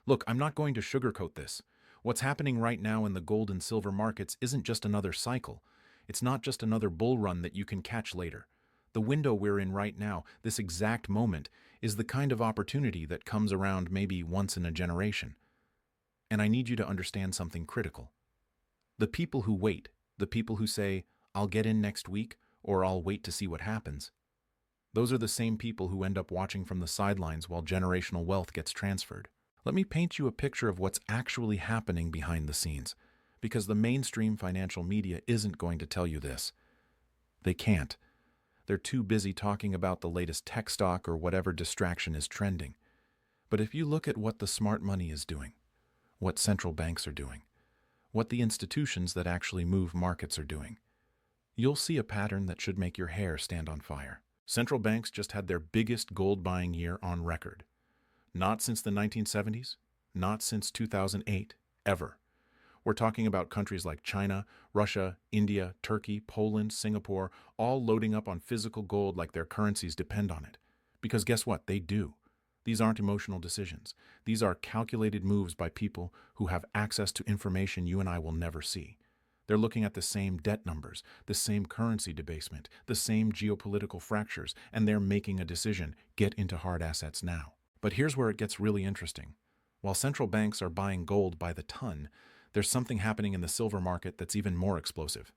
Look, I'm not going to sugarcoat this. What's happening right now in the gold and silver markets isn't just another cycle. It's not just another bull run that you can catch later. The window we're in right now, this exact moment, is the kind of opportunity that comes around maybe once in a generation. And I need you to understand something critical. The people who wait, the people who say, I'll get in next week, or I'll wait to see what happens, those are the same people who end up watching from the sidelines while generational wealth gets transferred. Let me paint you a picture of what's actually happening behind the scenes, because the mainstream financial media isn't going to tell you this. They can't. They're too busy talking about the latest tech stock or whatever distraction is trending. But if you look at what the smart money is doing, what central banks are doing, what the institutions that actually move markets are doing, you'll see a pattern that should make your hair stand on fire. Central banks just had their biggest gold buying year on record. Not since the 1970s, not since 2008, ever. We're talking about countries like China, Russia, India, Turkey, Poland, Singapore, all loading up on physical gold like their currencies depend on it. Because guess what? They do. These aren't emotional decisions. These are calculated moves by people who have access to information you and I will never see. They're looking at the same debt numbers, the same currency debasement, the same geopolitical fractures, and they're making a decision: get into hard assets now. But here's where it gets really interesting. While central banks are buying gold by the ton, there's something happening in the silver market that's even more explosive.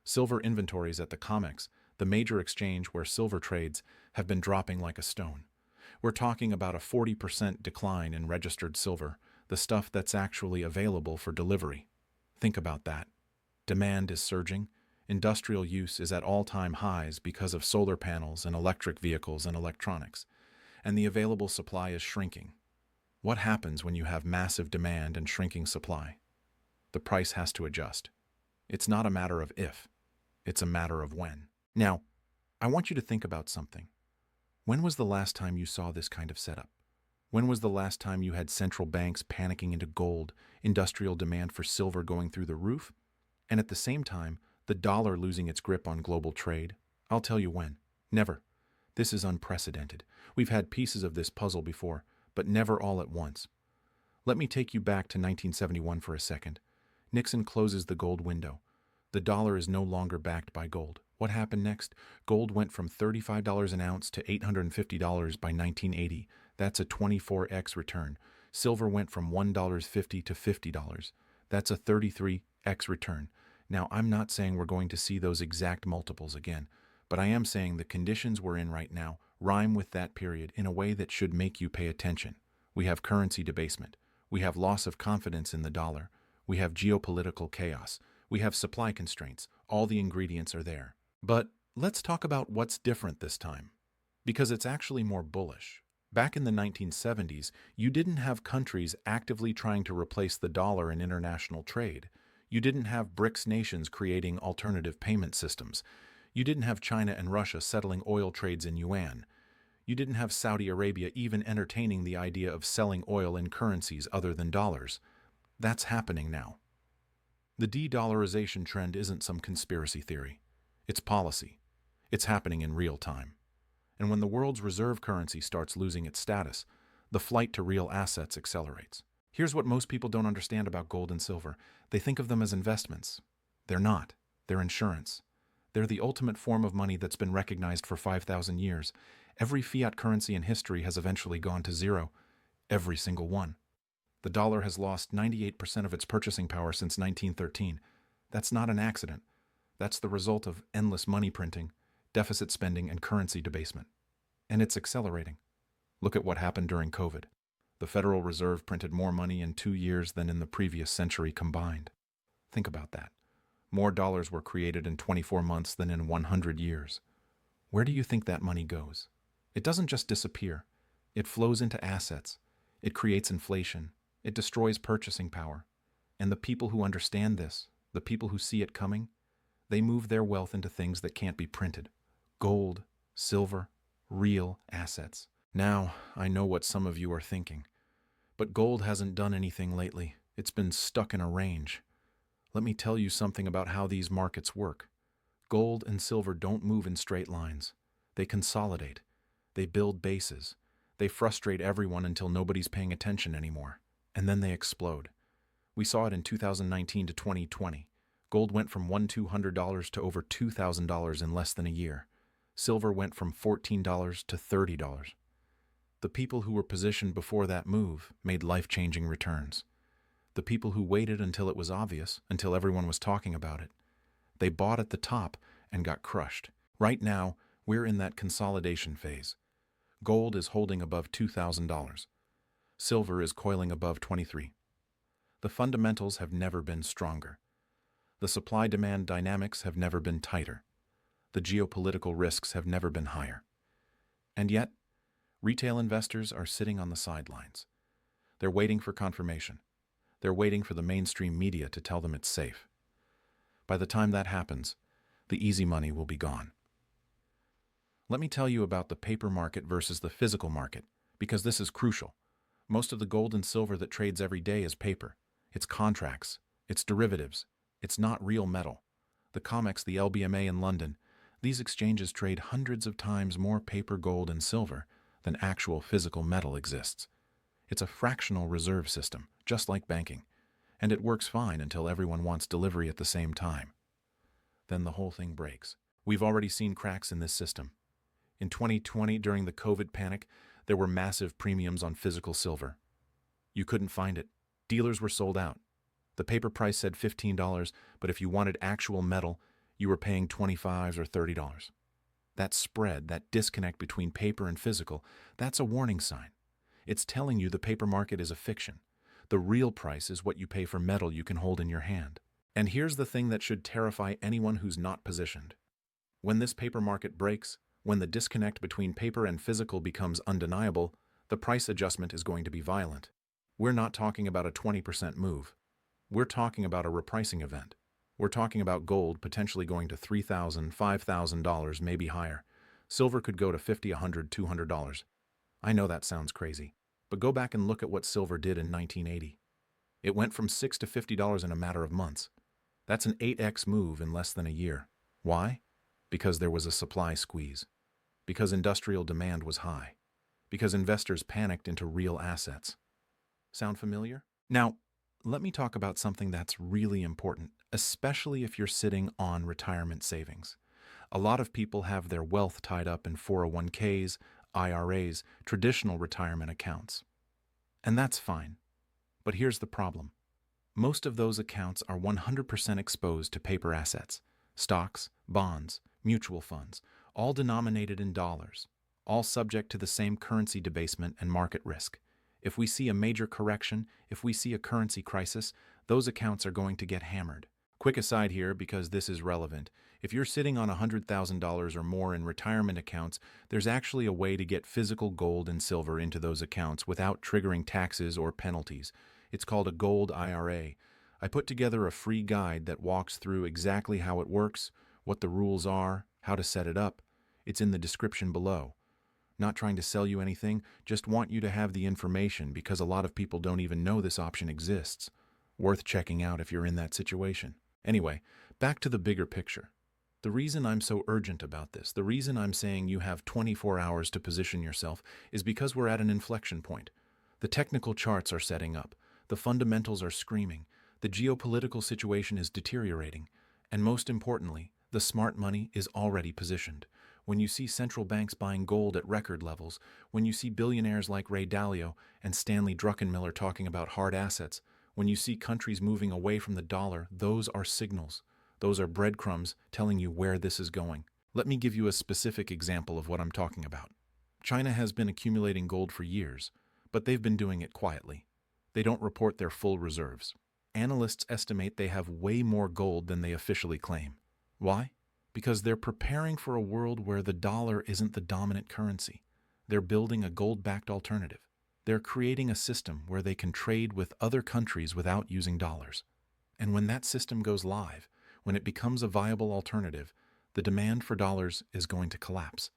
Silver inventories at the COMEX, the major exchange where silver trades, have been dropping like a stone. We're talking about a 40% decline in registered silver, the stuff that's actually available for delivery. Think about that. Demand is surging. Industrial use is at all-time highs because of solar panels and electric vehicles and electronics. And the available supply is shrinking. What happens when you have massive demand and shrinking supply? The price has to adjust. It's not a matter of if, it's a matter of when. Now, I want you to think about something. When was the last time you saw this kind of setup? When was the last time you had central banks panicking into gold, industrial demand for silver going through the roof, and at the same time, the dollar losing its grip on global trade? I'll tell you when. Never. This is unprecedented. We've had pieces of this puzzle before, but never all at once. Let me take you back to 1971 for a second. Nixon closes the gold window. The dollar is no longer backed by gold. What happened next? Gold went from $35 an ounce to $850 by 1980. That's a 24x return. Silver went from $1.50 to $50. That's a 33x return. Now, I'm not saying we're going to see those exact multiples again, but I am saying the conditions we're in right now rhyme with that period in a way that should make you pay attention. We have currency debasement. We have loss of confidence in the dollar. We have geopolitical chaos. We have supply constraints. All the ingredients are there. But let's talk about what's different this time, because it's actually more bullish. Back in the 1970s, you didn't have countries actively trying to replace the dollar in international trade. You didn't have BRICS nations creating alternative payment systems. You didn't have China and Russia settling oil trades in yuan. You didn't have Saudi Arabia even entertaining the idea of selling oil in currencies other than dollars. That's happening now. The de-dollarization trend isn't some conspiracy theory. It's policy. It's happening in real time. And when the world's reserve currency starts losing its status, the flight to real assets accelerates. Here's what most people don't understand about gold and silver. They think of them as investments. They're not. They're insurance. They're the ultimate form of money that's been recognized for 5,000 years. Every fiat currency in history has eventually gone to zero. Every single one. The dollar has lost 98% of its purchasing power since 1913. That's not an accident. That's the result of endless money printing, deficit spending, and currency debasement. And it's accelerating. Look at what happened during COVID. The Federal Reserve printed more money in 2 years than in the previous century combined. Think about that. More dollars were created in 24 months than in 100 years. Where do you think that money goes? It doesn't just disappear. It flows into assets. It creates inflation. It destroys purchasing power. And the people who understand this, the people who see it coming, they move their wealth into things that can't be printed. Gold, silver, real assets. Now, I know what some of you are thinking. But gold hasn't done anything lately. It's been stuck in a range. Let me tell you something about how these markets work. Gold and silver don't move in straight lines. They consolidate. They build bases. They frustrate everyone until nobody's paying attention anymore. and then they explode. We saw it in 2019 to 2020. Gold went from $1,200 to over $2,000 in less than a year. Silver went from $14 to $30. The people who were positioned before that move made life-changing returns. The people who waited until it was obvious, until everyone was talking about it, they bought at the top and got crushed. Right now, we're in that consolidation phase. Gold is holding above $2,000. Silver is coiling above 23. The fundamentals have never been stronger. The supply-demand dynamics have never been tighter. The geopolitical risks have never been higher. And yet, retail investors are sitting on the sidelines. They're waiting for confirmation. They're waiting for the mainstream media to tell them it's safe. By the time that happens, the easy money will be gone. Let me tell you about the paper market versus the physical market, because this is crucial. Most of the gold and silver that trades every day is paper. It's contracts. It's derivatives. It's not real metal. The COMEX, the LBMA in London, these exchanges trade hundreds of times more paper gold and silver than actual physical metal exists. It's a fractional reserve system, just like banking, and it works fine until everyone wants delivery at the same time. Then the whole thing breaks. We've already seen cracks in this system. In 2020, during the COVID panic, there were massive premiums on physical silver. You couldn't find it. Dealers were sold out. The paper price said $15, but if you wanted actual metal, you were paying $25 or $30. That spread, that disconnect between paper and physical, that's a warning sign. It's telling you the paper market is a fiction. The real price is what you pay for metal you can hold in your hand. And here's the thing that should terrify anyone who's not positioned. When this paper market breaks, when the disconnect between paper and physical becomes undeniable, the price adjustment is going to be violent. We're not talking about a 20% move. We're talking about a repricing event. We're talking about gold potentially going to $3,000, $5,000, maybe higher. Silver could go to $50, $100, $200. I know that sounds crazy, but go back and look at what silver did in 1980. It went from $6 to $50 in a matter of months. That's an 8x move in less than a year. Why? Because there was a supply squeeze. Because industrial demand was high. Because investors panicked into real assets. Sound familiar? Now, let me talk about something that's really important, especially if you're sitting on retirement savings. A lot of people have their wealth tied up in 401ks, IRAs, traditional retirement accounts. And that's fine. But here's the problem. Most of those accounts are 100% exposed to paper assets, stocks, bonds, mutual funds, all denominated in dollars, all subject to the same currency debasement and market risk. If we see a major correction, if we see a currency crisis, those accounts are going to get hammered. Quick aside here, because this is relevant. If you're sitting on $100,000 or more in retirement accounts, there's actually a way to get physical gold and silver into those accounts without triggering taxes or penalties. It's called a gold IRA. I put together a free guide that walks through exactly how it works, what the rules are, how to set it up. It's in the description below. Not trying to sell you anything, just want you to have the information because a lot of people don't even know this option exists. Worth checking out if you're in that situation. Anyway, back to the bigger picture. The reason I'm so urgent about this, the reason I'm saying you have 24 hours to position yourself, is because we're at an inflection point. The technical charts are setting up. The fundamentals are screaming. The geopolitical situation is deteriorating. And most importantly, the smart money is already positioned. When you see central banks buying gold at record levels, when you see billionaires like Ray Dalio and Stanley Druckenmiller talking about hard assets, when you see countries moving away from the dollar, those are signals. Those are breadcrumbs telling you where this is going. Let me give you a specific example of what I'm talking about. China has been accumulating gold for years, but they've been doing it quietly. They don't report their full reserves. Analysts estimate they have way more gold than they officially claim. Why? Because they're preparing for a world where the dollar isn't the dominant currency. They're building a gold-backed alternative. They're creating a system where they can trade with other countries without using dollars. And when that system goes live, when it becomes a viable alternative, the demand for dollars is going to collapse,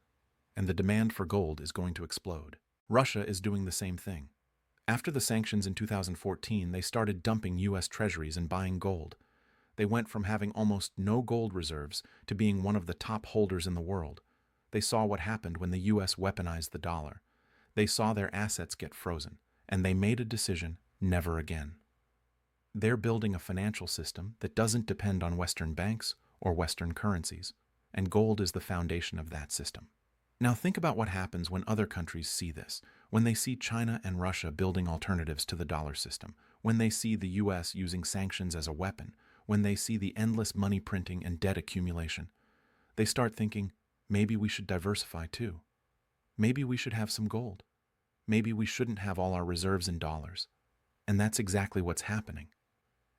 and the demand for gold is going to explode. Russia is doing the same thing. After the sanctions in 2014, they started dumping U.S. treasuries and buying gold. They went from having almost no gold reserves to being one of the top holders in the world. They saw what happened when the U.S. weaponized the dollar. They saw their assets get frozen, and they made a decision Never again. They're building a financial system that doesn't depend on Western banks or Western currencies, and gold is the foundation of that system. Now think about what happens when other countries see this, when they see China and Russia building alternatives to the dollar system, when they see the US using sanctions as a weapon, when they see the endless money printing and debt accumulation. They start thinking, maybe we should diversify too. Maybe we should have some gold. Maybe we shouldn't have all our reserves in dollars. And that's exactly what's happening.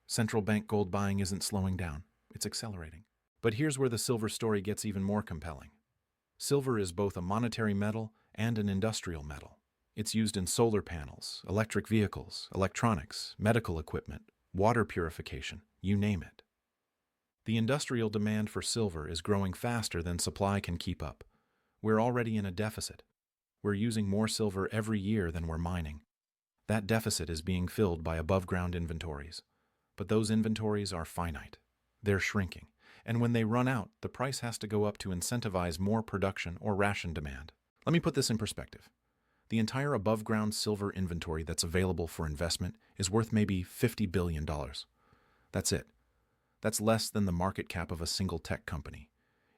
Central bank gold buying isn't slowing down, it's accelerating. But here's where the silver story gets even more compelling. Silver is both a monetary metal and an industrial metal. It's used in solar panels, electric vehicles, electronics, medical equipment, water purification, you name it. The industrial demand for silver is growing faster than supply can keep up. We're already in a deficit. We're using more silver every year than we're mining. That deficit is being filled by above-ground inventories. But those inventories are finite. They're shrinking. And when they run out, the price has to go up to incentivize more production or ration demand. Let me put this in perspective. The entire above-ground silver inventory that's available for investment is worth maybe $50 billion. That's it. That's less than the market cap of a single tech company.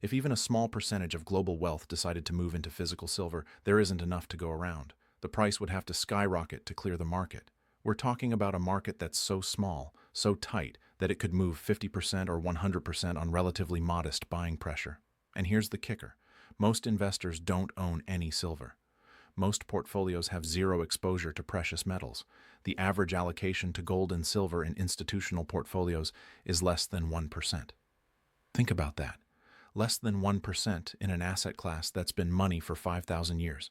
If even a small percentage of global wealth decided to move into physical silver, there isn't enough to go around. The price would have to skyrocket to clear the market. We're talking about a market that's so small, so tight, that it could move 50% or 100% on relatively modest buying pressure. And here's the kicker. Most investors don't own any silver. Most portfolios have zero exposure to precious metals. The average allocation to gold and silver in institutional portfolios is less than 1%. Think about that. Less than 1% in an asset class that's been money for 5,000 years.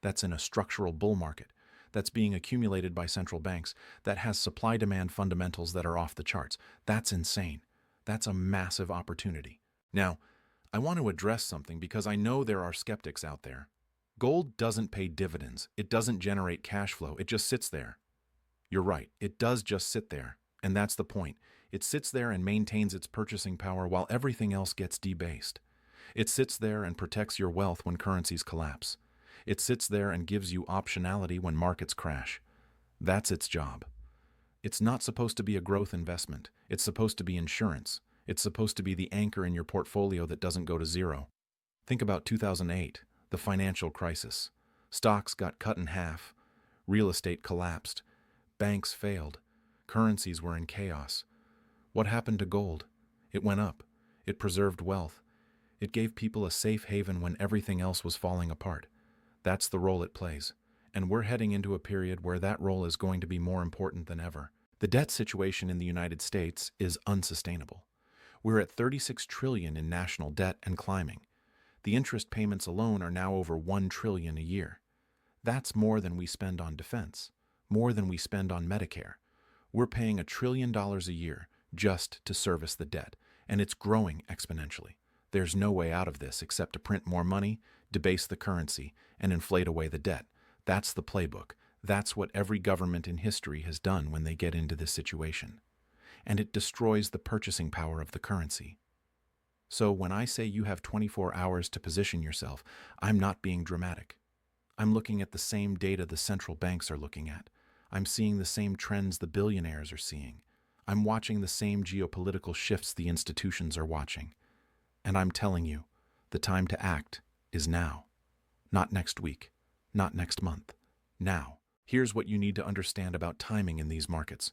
That's in a structural bull market. That's being accumulated by central banks, that has supply-demand fundamentals that are off the charts. That's insane. That's a massive opportunity. Now, I want to address something because I know there are skeptics out there. Gold doesn't pay dividends. It doesn't generate cash flow. It just sits there. You're right. It does just sit there. And that's the point. It sits there and maintains its purchasing power while everything else gets debased. It sits there and protects your wealth when currencies collapse. It sits there and gives you optionality when markets crash. That's its job. It's not supposed to be a growth investment. It's supposed to be insurance. It's supposed to be the anchor in your portfolio that doesn't go to zero. Think about 2008, the financial crisis. Stocks got cut in half. Real estate collapsed. Banks failed. Currencies were in chaos. What happened to gold? It went up. It preserved wealth. It gave people a safe haven when everything else was falling apart. That's the role it plays. And we're heading into a period where that role is going to be more important than ever. The debt situation in the United States is unsustainable. We're at $36 trillion in national debt and climbing. The interest payments alone are now over $1 trillion a year. That's more than we spend on defense, more than we spend on Medicare. We're paying $1 trillion a year just to service the debt, and it's growing exponentially. There's no way out of this except to print more money, debase the currency, and inflate away the debt. That's the playbook. That's what every government in history has done when they get into this situation. And it destroys the purchasing power of the currency. So when I say you have 24 hours to position yourself, I'm not being dramatic. I'm looking at the same data the central banks are looking at. I'm seeing the same trends the billionaires are seeing. I'm watching the same geopolitical shifts the institutions are watching. And I'm telling you, the time to act is now. Not next week, not next month. Now. Here's what you need to understand about timing in these markets.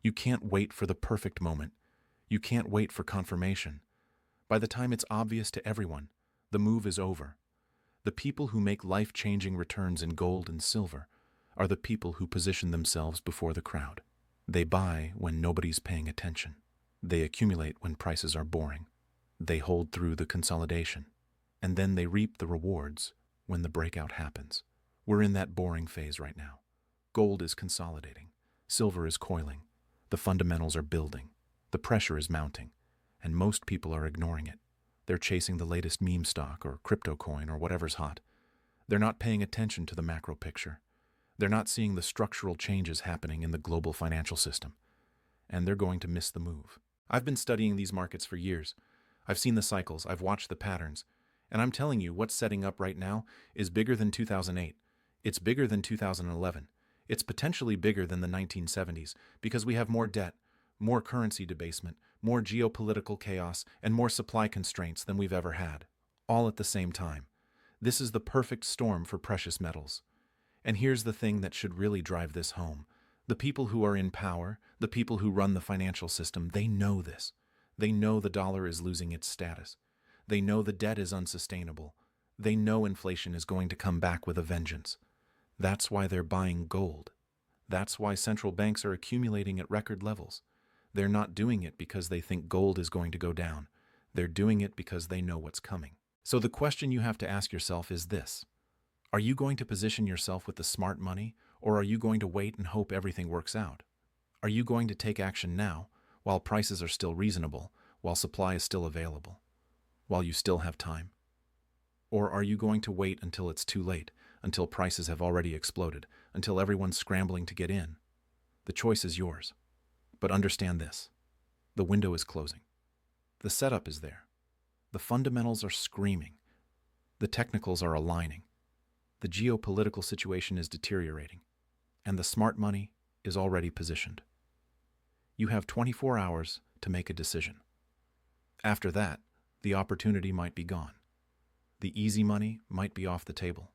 You can't wait for the perfect moment. You can't wait for confirmation. By the time it's obvious to everyone, the move is over. The people who make life-changing returns in gold and silver are the people who position themselves before the crowd. They buy when nobody's paying attention. They accumulate when prices are boring. They hold through the consolidation. And then they reap the rewards when the breakout happens. We're in that boring phase right now. Gold is consolidating. Silver is coiling. The fundamentals are building. The pressure is mounting. And most people are ignoring it. They're chasing the latest meme stock or crypto coin or whatever's hot. They're not paying attention to the macro picture. They're not seeing the structural changes happening in the global financial system. And they're going to miss the move. I've been studying these markets for years. I've seen the cycles. I've watched the patterns. And I'm telling you, what's setting up right now is bigger than 2008. It's bigger than 2011. It's potentially bigger than the 1970s because we have more debt, more currency debasement, more geopolitical chaos, and more supply constraints than we've ever had, all at the same time. This is the perfect storm for precious metals. And here's the thing that should really drive this home. The people who are in power, the people who run the financial system, they know this. They know the dollar is losing its status. They know the debt is unsustainable. They know inflation is going to come back with a vengeance. That's why they're buying gold. That's why central banks are accumulating at record levels. They're not doing it because they think gold is going to go down. They're doing it because they know what's coming. So the question you have to ask yourself is this. Are you going to position yourself with the smart money, or are you going to wait and hope everything works out? Are you going to take action now, while prices are still reasonable, while supply is still available, while you still have time? Or are you going to wait until it's too late, until prices have already exploded, until everyone's scrambling to get in? The choice is yours. But understand this. The window is closing. The setup is there. The fundamentals are screaming. The technicals are aligning. The geopolitical situation is deteriorating. And the smart money is already positioned. You have 24 hours to make a decision. After that, the opportunity might be gone. The easy money might be off the table,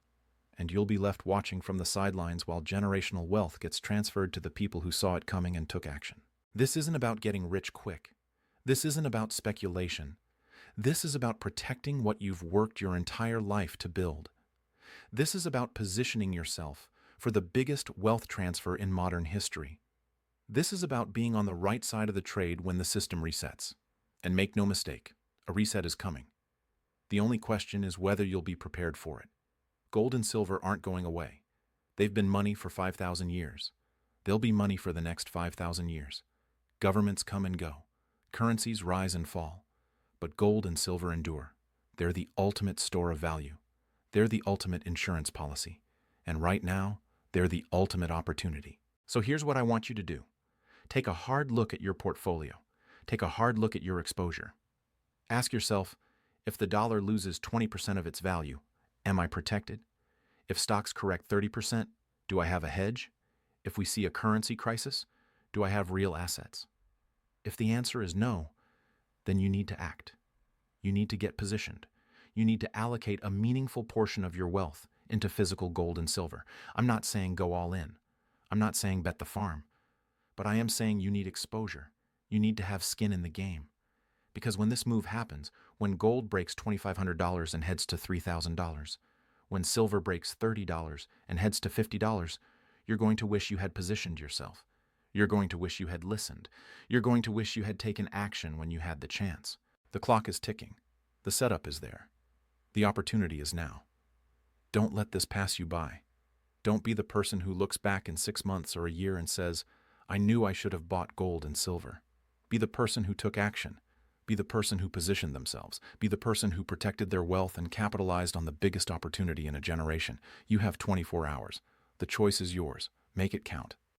and you'll be left watching from the sidelines while generational wealth gets transferred to the people who saw it coming and took action. This isn't about getting rich quick. This isn't about speculation. This is about protecting what you've worked your entire life to build. This is about positioning yourself for the biggest wealth transfer in modern history. This is about being on the right side of the trade when the system resets. And make no mistake, a reset is coming. The only question is whether you'll be prepared for it. Gold and silver aren't going away. They've been money for 5,000 years. They'll be money for the next 5,000 years. Governments come and go. Currencies rise and fall. But gold and silver endure. They're the ultimate store of value. They're the ultimate insurance policy. And right now, they're the ultimate opportunity. So here's what I want you to do. Take a hard look at your portfolio. Take a hard look at your exposure. Ask yourself, if the dollar loses 20% of its value, am I protected? If stocks correct 30%, do I have a hedge? If we see a currency crisis, do I have real assets? If the answer is no, then you need to act. You need to get positioned. You need to allocate a meaningful portion of your wealth into physical gold and silver. I'm not saying go all in. I'm not saying bet the farm. But I am saying you need exposure. You need to have skin in the game. Because when this move happens, when gold breaks $2,500 and heads to $3,000, when silver breaks $30 and heads to $50, you're going to wish you had positioned yourself. You're going to wish you had listened. You're going to wish you had taken action when you had the chance. The clock is ticking. The setup is there. The opportunity is now. Don't let this pass you by. Don't be the person who looks back in 6 months or a year and says, I knew I should have bought gold and silver. Be the person who took action. Be the person who positioned themselves. Be the person who protected their wealth and capitalized on the biggest opportunity in a generation. You have 24 hours. The choice is yours. Make it count.